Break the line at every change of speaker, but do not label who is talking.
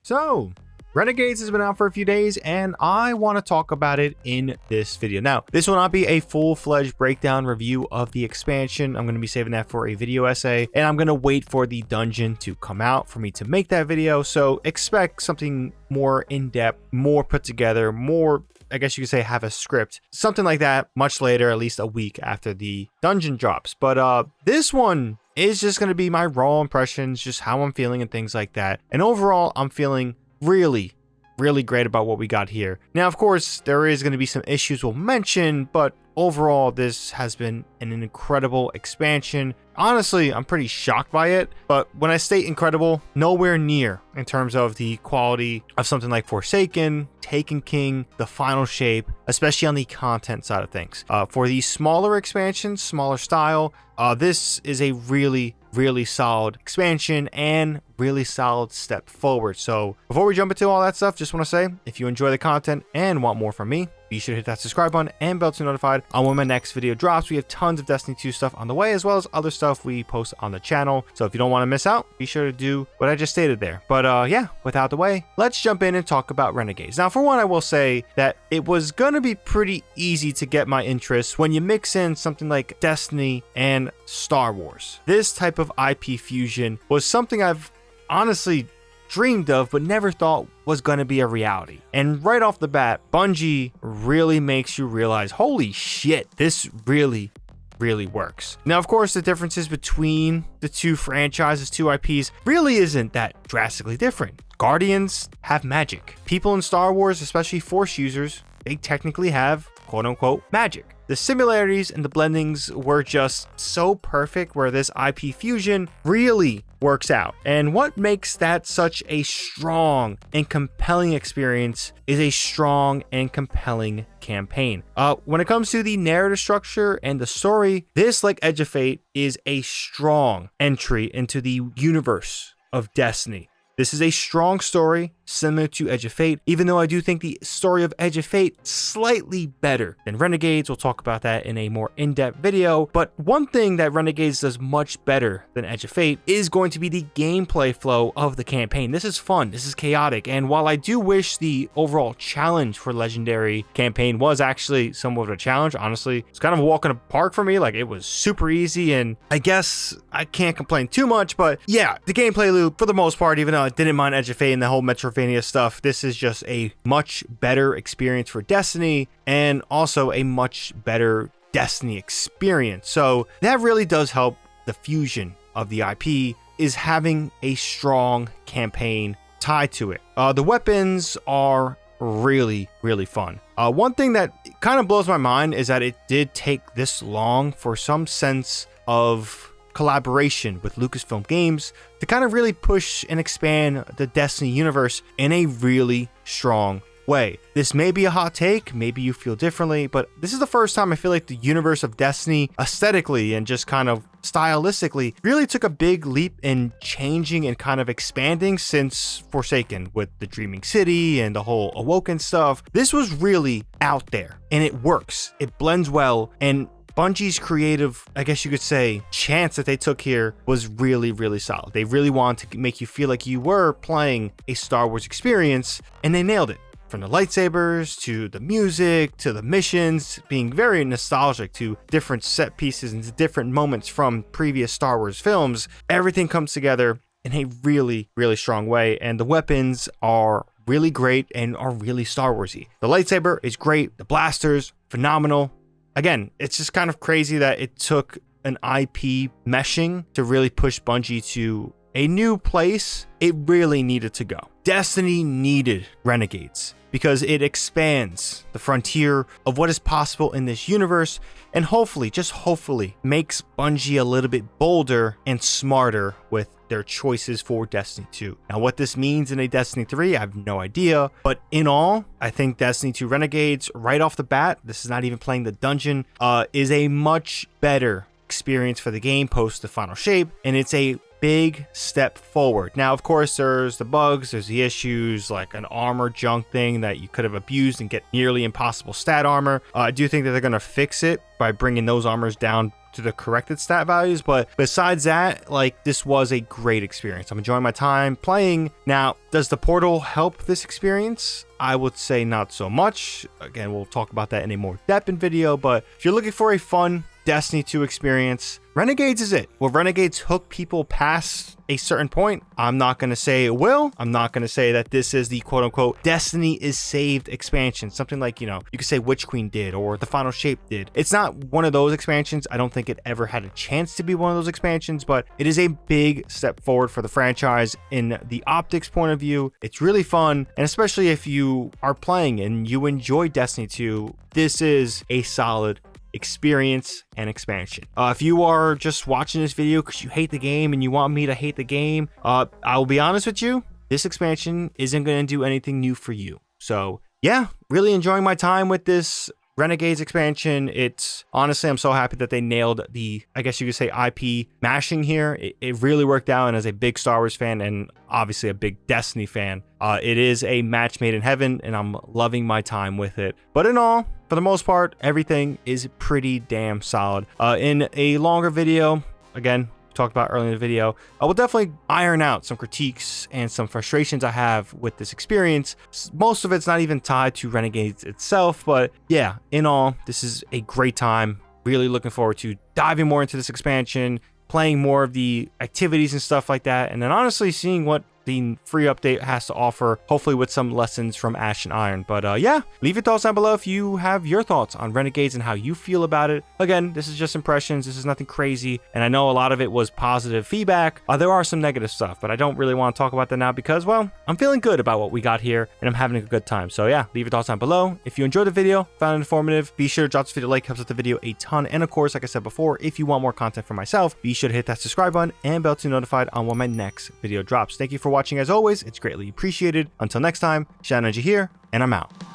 So, Renegades has been out for a few days, and I want to talk about it in this video. Now, this will not be a full-fledged breakdown review of the expansion. I'm going to be saving that for a video essay, and I'm going to wait for the dungeon to come out for me to make that video. So expect something more in-depth, more put together, more, I guess you could say, have a script, something like that, much later, at least a week after the dungeon drops. But this one is just going to be my raw impressions, just how I'm feeling and things like that. And overall, I'm feeling really great about what we got here. Now, of course, there is going to be some issues we'll mention, but overall, this has been an incredible expansion. Honestly, I'm pretty shocked by it, but when I state incredible, nowhere near in terms of the quality of something like Forsaken, Taken King, The Final Shape, especially on the content side of things. For these smaller expansions, smaller style, this is a really solid expansion and really solid step forward. So before we jump into all that stuff, just want to say, if you enjoy the content and want more from me, be sure to hit that subscribe button and bell to be notified on when my next video drops. We have tons of Destiny 2 stuff on the way, as well as other stuff we post on the channel. So if you don't want to miss out, be sure to do what I just stated there. But yeah, without the way, let's jump in and talk about Renegades. Now, for one, I will say that it was going to be pretty easy to get my interest when you mix in something like Destiny and Star Wars. This type of IP fusion was something I've honestly dreamed of, but never thought was going to be a reality. And right off the bat, Bungie really makes you realize, holy shit, this really works. Now, of course, the differences between the two franchises, two IPs, really isn't that drastically different. Guardians have magic. People in Star Wars, especially Force users, they technically have quote-unquote magic. The similarities and the blendings were just so perfect where this IP fusion really works out. And what makes that such a strong and compelling experience is a strong and compelling campaign. When it comes to the narrative structure and the story, this, like Edge of Fate, is a strong entry into the universe of Destiny. This is a strong story, similar to Edge of Fate, even though I do think the story of Edge of Fate slightly better than Renegades. We'll talk about that in a more in-depth video. But one thing that Renegades does much better than Edge of Fate is going to be the gameplay flow of the campaign. This is fun, this is chaotic, and while I do wish the overall challenge for Legendary campaign was actually somewhat of a challenge, honestly, it's kind of a walk in the park for me. Like, it was super easy, and I guess I can't complain too much, but yeah, the gameplay loop, for the most part, even though I didn't mind Edge of Fate and the whole Metroidvania stuff, this is just a much better experience for Destiny, and also a much better Destiny experience. So that really does help the fusion of the IP, is having a strong campaign tied to it. The weapons are really fun. One thing that kind of blows my mind is that it did take this long for some sense of collaboration with Lucasfilm Games to kind of really push and expand the Destiny universe in a really strong way. This may be a hot take, maybe you feel differently, but this is the first time I feel like the universe of Destiny aesthetically and just kind of stylistically really took a big leap in changing and kind of expanding since Forsaken, with the Dreaming City and the whole Awoken stuff. This was really out there, and it works. It blends well, and Bungie's creative, I guess you could say, chance that they took here was really solid. They really wanted to make you feel like you were playing a Star Wars experience, and they nailed it. From the lightsabers, to the music, to the missions, being very nostalgic to different set pieces and to different moments from previous Star Wars films, everything comes together in a really strong way, and the weapons are really great and are really Star Warsy. The lightsaber is great, the blasters, phenomenal. Again, it's just kind of crazy that it took an IP meshing to really push Bungie to a new place it really needed to go. Destiny needed Renegades because it expands the frontier of what is possible in this universe, and hopefully, just hopefully, makes Bungie a little bit bolder and smarter with their choices for Destiny 2. Now, what this means in a Destiny 3, I have no idea, but in all, I think Destiny 2 Renegades, right off the bat, this is not even playing the dungeon, is a much better experience for the game post the Final Shape, and it's a big step forward. Now, of course, there's the bugs, there's the issues, like an armor junk thing that you could have abused and get nearly impossible stat armor. I do think that they're going to fix it by bringing those armors down to the corrected stat values. But besides that, like, this was a great experience. I'm enjoying my time playing. Now, does the portal help this experience? I would say not so much. Again, we'll talk about that in a more depth in video, but if you're looking for a fun Destiny 2 experience, Renegades is it. Will Renegades hook people past a certain point? I'm not going to say it will. I'm not going to say that this is the quote unquote Destiny is saved expansion. Something like, you know, you could say Witch Queen did or the Final Shape did. It's not one of those expansions. I don't think it ever had a chance to be one of those expansions, but it is a big step forward for the franchise in the optics point of view. It's really fun. And especially if you are playing and you enjoy Destiny 2, this is a solid experience and expansion. If you are just watching this video because you hate the game and you want me to hate the game, I will be honest with you, this expansion isn't going to do anything new for you. So yeah, really enjoying my time with this Renegades expansion. It's honestly, I'm so happy that they nailed the, I guess you could say, IP mashing here. It really worked out, and as a big Star Wars fan and obviously a big Destiny fan, it is a match made in heaven, and I'm loving my time with it. But in all, for the most part, everything is pretty damn solid. In a longer video, again, talked about earlier in the video, I will definitely iron out some critiques and some frustrations I have with this experience. Most of it's not even tied to Renegades itself, but yeah, in all, this is a great time. Really looking forward to diving more into this expansion, playing more of the activities and stuff like that, and then honestly seeing what the free update has to offer, hopefully with some lessons from Ash and Iron. But yeah, leave your thoughts down below if you have your thoughts on Renegades and how you feel about it. Again, this is just impressions. This is nothing crazy, and I know a lot of it was positive feedback. There are some negative stuff, but I don't really want to talk about that now because, well, I'm feeling good about what we got here and I'm having a good time. So yeah, leave your thoughts down below. If you enjoyed the video, found it informative, be sure to drop this video a like, helps with the video a ton. And of course, like I said before, if you want more content from myself, be sure to hit that subscribe button and bell to be notified on when my next video drops. Thank you for watching as always. It's greatly appreciated. Until next time, ShadowNinja here, and I'm out.